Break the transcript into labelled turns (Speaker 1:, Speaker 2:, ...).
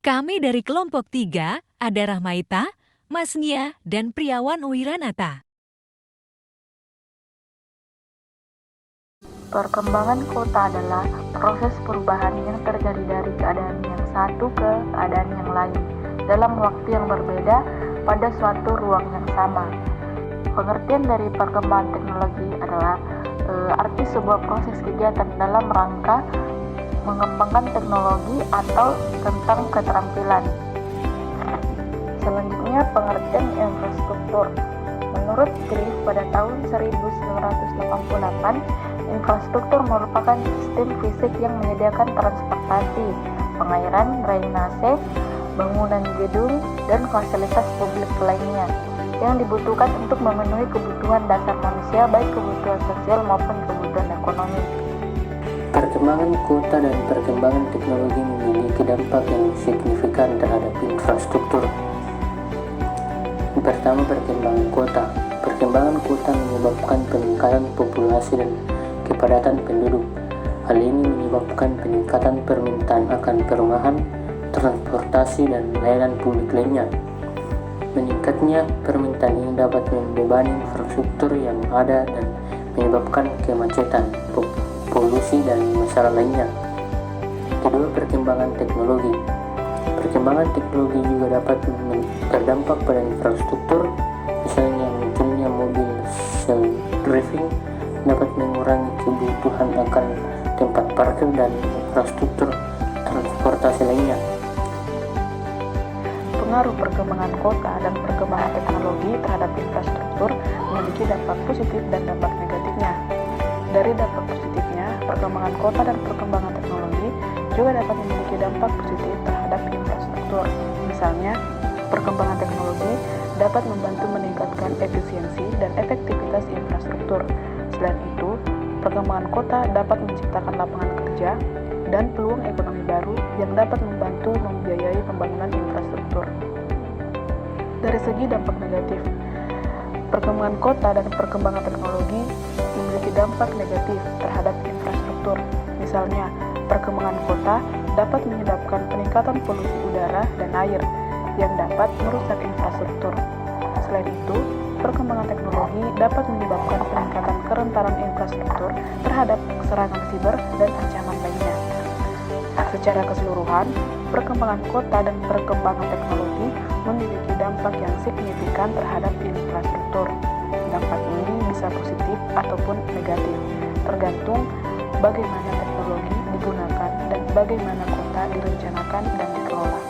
Speaker 1: Kami dari kelompok 3, ada Rahmaita, Mas Nia, dan Priawan Wiranata.
Speaker 2: Perkembangan kota adalah proses perubahan yang terjadi dari keadaan yang satu ke keadaan yang lain dalam waktu yang berbeda pada suatu ruang yang sama. Pengertian dari perkembangan teknologi adalah arti sebuah proses kegiatan dalam rangka mengembangkan teknologi atau tentang keterampilan. Selanjutnya, pengertian infrastruktur. Menurut Griff pada tahun 1988, infrastruktur merupakan sistem fisik yang menyediakan transportasi, pengairan, drainase, bangunan gedung, dan fasilitas publik lainnya yang dibutuhkan untuk memenuhi kebutuhan dasar manusia, baik kebutuhan sosial maupun kebutuhan ekonomi.
Speaker 3: Perkembangan kota dan perkembangan teknologi memiliki dampak yang signifikan terhadap infrastruktur. Pertama, perkembangan kota. Perkembangan kota menyebabkan peningkatan populasi dan kepadatan penduduk. Hal ini menyebabkan peningkatan permintaan akan perumahan, transportasi, dan layanan publik lainnya. Meningkatnya permintaan ini dapat membebani infrastruktur yang ada dan menyebabkan kemacetan, polusi, dan masalah lainnya. Kedua, perkembangan teknologi. Perkembangan teknologi juga dapat berdampak pada infrastruktur, misalnya munculnya mobil self-driving dapat mengurangi kebutuhan akan tempat parkir dan infrastruktur transportasi lainnya.
Speaker 2: Pengaruh perkembangan kota dan perkembangan teknologi terhadap infrastruktur memiliki dampak positif dan dampak negatifnya. Dari dampak positifnya, perkembangan kota dan perkembangan teknologi juga dapat memiliki dampak positif terhadap infrastruktur. Misalnya, perkembangan teknologi dapat membantu meningkatkan efisiensi dan efektivitas infrastruktur. Selain itu, perkembangan kota dapat menciptakan lapangan kerja dan peluang ekonomi baru yang dapat membantu membiayai pembangunan infrastruktur. Dari segi dampak negatif, perkembangan kota dan perkembangan teknologi memiliki dampak negatif terhadap infrastruktur. Misalnya, perkembangan kota dapat menyebabkan peningkatan polusi udara dan air yang dapat merusak infrastruktur. Selain itu, perkembangan teknologi dapat menyebabkan peningkatan kerentanan infrastruktur terhadap serangan siber dan ancaman lainnya. Secara keseluruhan, perkembangan kota dan perkembangan teknologi memiliki dampak yang signifikan terhadap infrastruktur. Dampak ini bisa positif ataupun negatif, tergantung bagaimana teknologi digunakan dan bagaimana kota direncanakan dan dikelola.